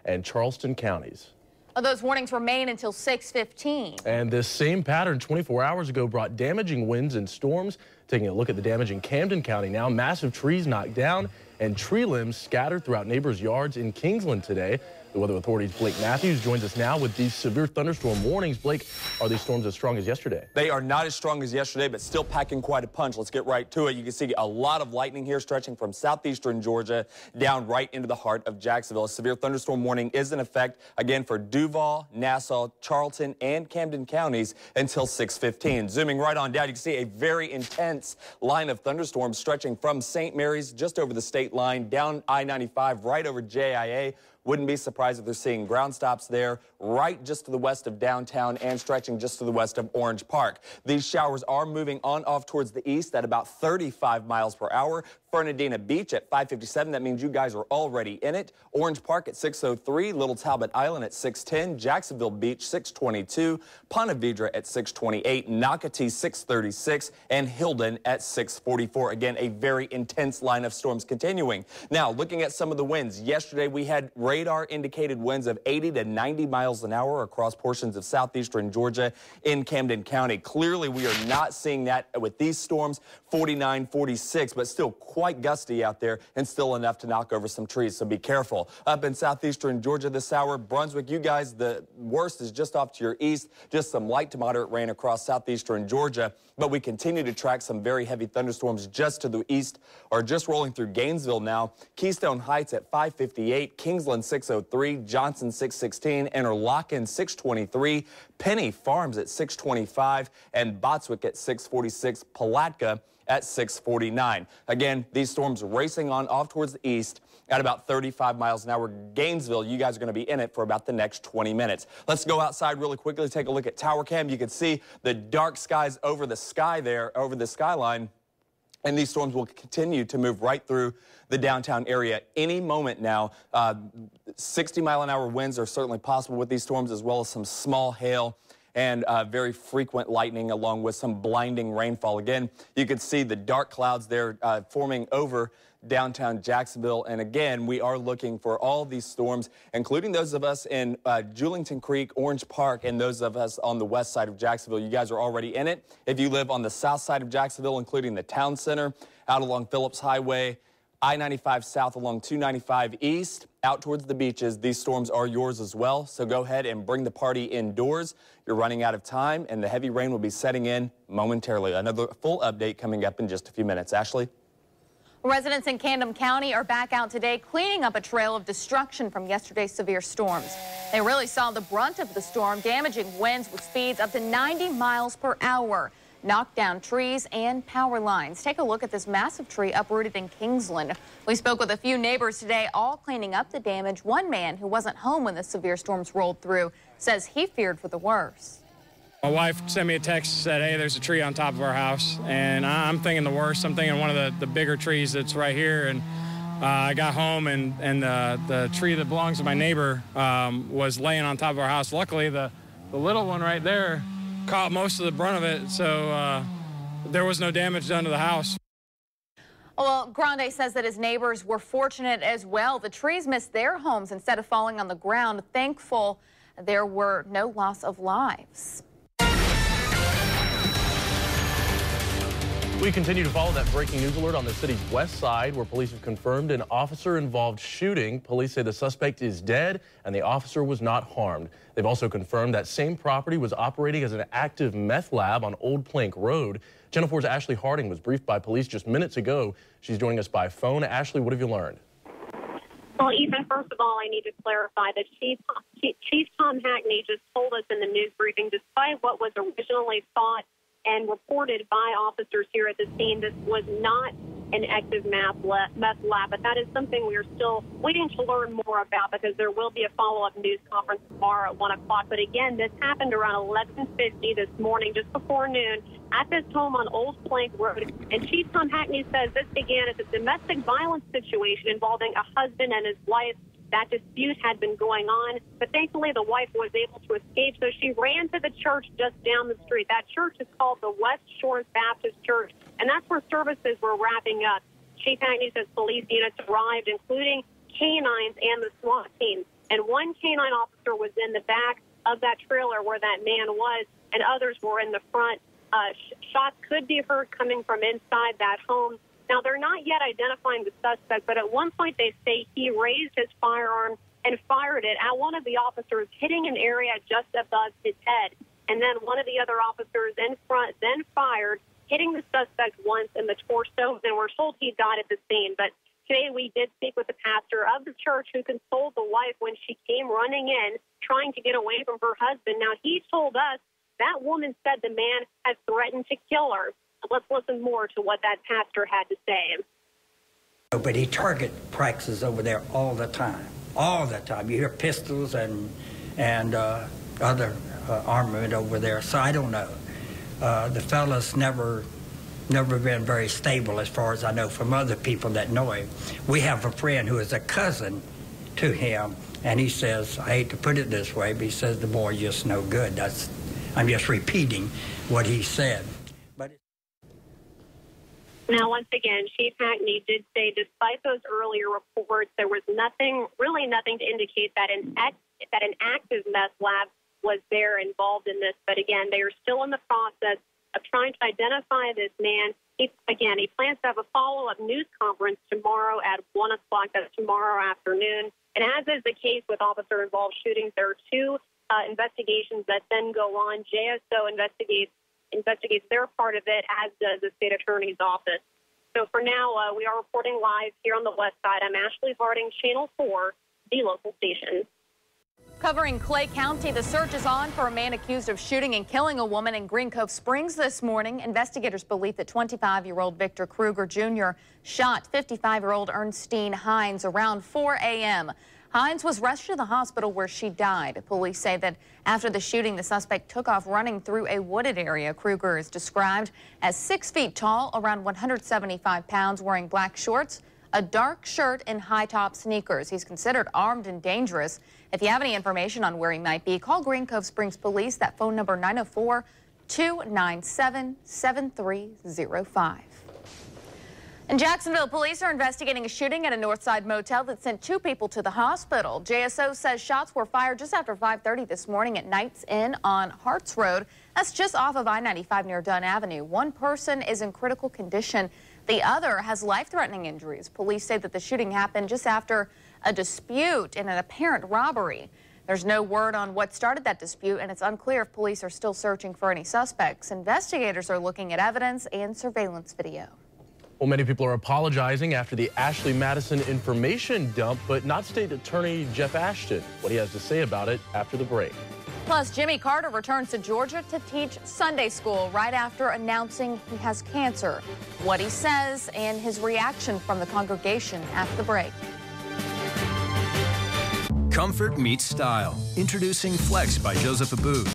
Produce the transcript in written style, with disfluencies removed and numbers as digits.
and Charleston counties. Those warnings remain until 6:15. And this same pattern 24 hours ago brought damaging winds and storms. Taking a look at the damage in Camden County now, massive trees knocked down and tree limbs scattered throughout neighbors' yards in Kingsland today. The Weather Authority's Blake Matthews joins us now with these severe thunderstorm warnings. Blake, are these storms as strong as yesterday? They are not as strong as yesterday, but still packing quite a punch. Let's get right to it. You can see a lot of lightning here stretching from southeastern Georgia down right into the heart of Jacksonville. A severe thunderstorm warning is in effect, again, for Duval, Nassau, Charlton, and Camden counties until 6:15. Zooming right on down, you can see a very intense line of thunderstorms stretching from St. Mary's just over the state line, down I-95, right over JIA. Wouldn't be surprised if they're seeing ground stops there right just to the west of downtown and stretching just to the west of Orange Park. These showers are moving on off towards the east at about 35 miles per hour. Fernandina Beach at 5:57. That means you guys are already in it. Orange Park at 6:03. Little Talbot Island at 6:10. Jacksonville Beach 6:22. Ponte Vedra at 6:28. Nocatee 6:36. And Hilden at 6:44. Again, a very intense line of storms continuing. Now, looking at some of the winds. Yesterday, we had radar indicated winds of 80 to 90 miles an hour across portions of southeastern Georgia in Camden County. Clearly, we are not seeing that with these storms. 49, 46, but still quite gusty out there and still enough to knock over some trees, so be careful. Up in southeastern Georgia this hour, Brunswick, you guys, the worst is just off to your east, just some light to moderate rain across southeastern Georgia, but we continue to track some very heavy thunderstorms just to the east or just rolling through Gainesville now. Keystone Heights at 5:58, Kingsland 6:03, Johnson 6:16, Interlochen 6:23, Penny Farms at 6:25, and Botswick at 6:46, Palatka at 6:49. Again, these storms racing on off towards the east at about 35 miles an hour. Gainesville, you guys are going to be in it for about the next 20 minutes. Let's go outside really quickly, take a look at Tower Cam. You can see the dark skies over the sky there, over the skyline. And these storms will continue to move right through the downtown area any moment now. 60-mile-an-hour winds are certainly possible with these storms, as well as some small hail and very frequent lightning, along with some blinding rainfall. Again, you can see the dark clouds there forming over downtown Jacksonville. And again, we are looking for all these storms, including those of us in Julington Creek, Orange Park, and those of us on the west side of Jacksonville. You guys are already in it. If you live on the south side of Jacksonville, including the town center, out along Phillips Highway, I-95 south along 295 east, out towards the beaches, these storms are yours as well. So go ahead and bring the party indoors. You're running out of time, and the heavy rain will be setting in momentarily. Another full update coming up in just a few minutes. Ashley? Residents in Camden County are back out today cleaning up a trail of destruction from yesterday's severe storms. They really saw the brunt of the storm, damaging winds with speeds up to 90 miles per hour. Knocked down trees and power lines. Take a look at this massive tree uprooted in Kingsland. We spoke with a few neighbors today, all cleaning up the damage. One man who wasn't home when the severe storms rolled through says he feared for the worst. My wife sent me a text, said, hey, there's a tree on top of our house, and I'm thinking the worst. I'm thinking one of the bigger trees that's right here, and I got home, and the tree that belongs to my neighbor was laying on top of our house. Luckily, the little one right there caught most of the brunt of it, so there was no damage done to the house. Well, Grande says that his neighbors were fortunate as well. The trees missed their homes instead of falling on the ground. Thankful there were no loss of lives. We continue to follow that breaking news alert on the city's west side, where police have confirmed an officer-involved shooting. Police say the suspect is dead and the officer was not harmed. They've also confirmed that same property was operating as an active meth lab on Old Plank Road. Channel 4's Ashley Harding was briefed by police just minutes ago. She's joining us by phone. Ashley, what have you learned? Well, Ethan, first of all, I need to clarify that Chief Tom Hackney just told us in the news briefing, despite what was originally thought and reported by officers here at the scene, this was not an active meth lab, but that is something we are still waiting to learn more about, because there will be a follow-up news conference tomorrow at 1 o'clock. But again, this happened around 11:50 this morning, just before noon, at this home on Old Plank Road. And Chief Tom Hackney says this began as a domestic violence situation involving a husband and his wife. That dispute had been going on, but thankfully the wife was able to escape, so she ran to the church just down the street. That church is called the West Shores Baptist Church, and that's where services were wrapping up. Chief Hackney says police units arrived, including canines and the SWAT team. and one canine officer was in the back of that trailer where that man was, and others were in the front. Shots could be heard coming from inside that home. Now, they're not yet identifying the suspect, but at one point they say he raised his firearm and fired it at one of the officers, hitting an area just above his head. And then one of the other officers in front then fired, hitting the suspect once in the torso, and we're told he died at the scene. But today we did speak with the pastor of the church who consoled the wife when she came running in, trying to get away from her husband. Now, he told us that woman said the man had threatened to kill her. Let's listen more to what that pastor had to say. But he target practices over there all the time. All the time. You hear pistols and other armament over there. So I don't know. The fella's never been very stable, as far as I know from other people that know him. We have a friend who is a cousin to him, and he says, I hate to put it this way, but he says the boy's just no good. I'm just repeating what he said. Now, once again, Chief Hackney did say, despite those earlier reports, there was really nothing to indicate that an active meth lab was there involved in this. But again, they are still in the process of trying to identify this man. He plans to have a follow-up news conference tomorrow at 1 o'clock. That's tomorrow afternoon. And as is the case with officer-involved shootings, there are two investigations that then go on. JSO investigates their part of it, as does the state attorney's office. So for now, we are reporting live here on the west side. I'm Ashley Harding, Channel 4, the local station. Covering Clay County, the search is on for a man accused of shooting and killing a woman in Green Cove Springs this morning. Investigators believe that 25-year-old Victor Kruger Jr. shot 55-year-old Ernestine Hines around 4 a.m. Hines was rushed to the hospital where she died. Police say that after the shooting, the suspect took off running through a wooded area. Kruger is described as 6 feet tall, around 175 pounds, wearing black shorts, a dark shirt, and high-top sneakers. He's considered armed and dangerous. If you have any information on where he might be, call Green Cove Springs Police. That phone number, 904-297-7305. In Jacksonville, police are investigating a shooting at a Northside motel that sent 2 people to the hospital. JSO says shots were fired just after 5:30 this morning at Knights Inn on Harts Road. That's just off of I-95 near Dunn Avenue. One person is in critical condition. The other has life-threatening injuries. Police say that the shooting happened just after a dispute and an apparent robbery. There's no word on what started that dispute, and it's unclear if police are still searching for any suspects. Investigators are looking at evidence and surveillance video. Well, many people are apologizing after the Ashley Madison information dump, but not State Attorney Jeff Ashton. What he has to say about it after the break. Plus, Jimmy Carter returns to Georgia to teach Sunday school right after announcing he has cancer. What he says and his reaction from the congregation after the break. Comfort meets style. Introducing Flex by Joseph Abboud.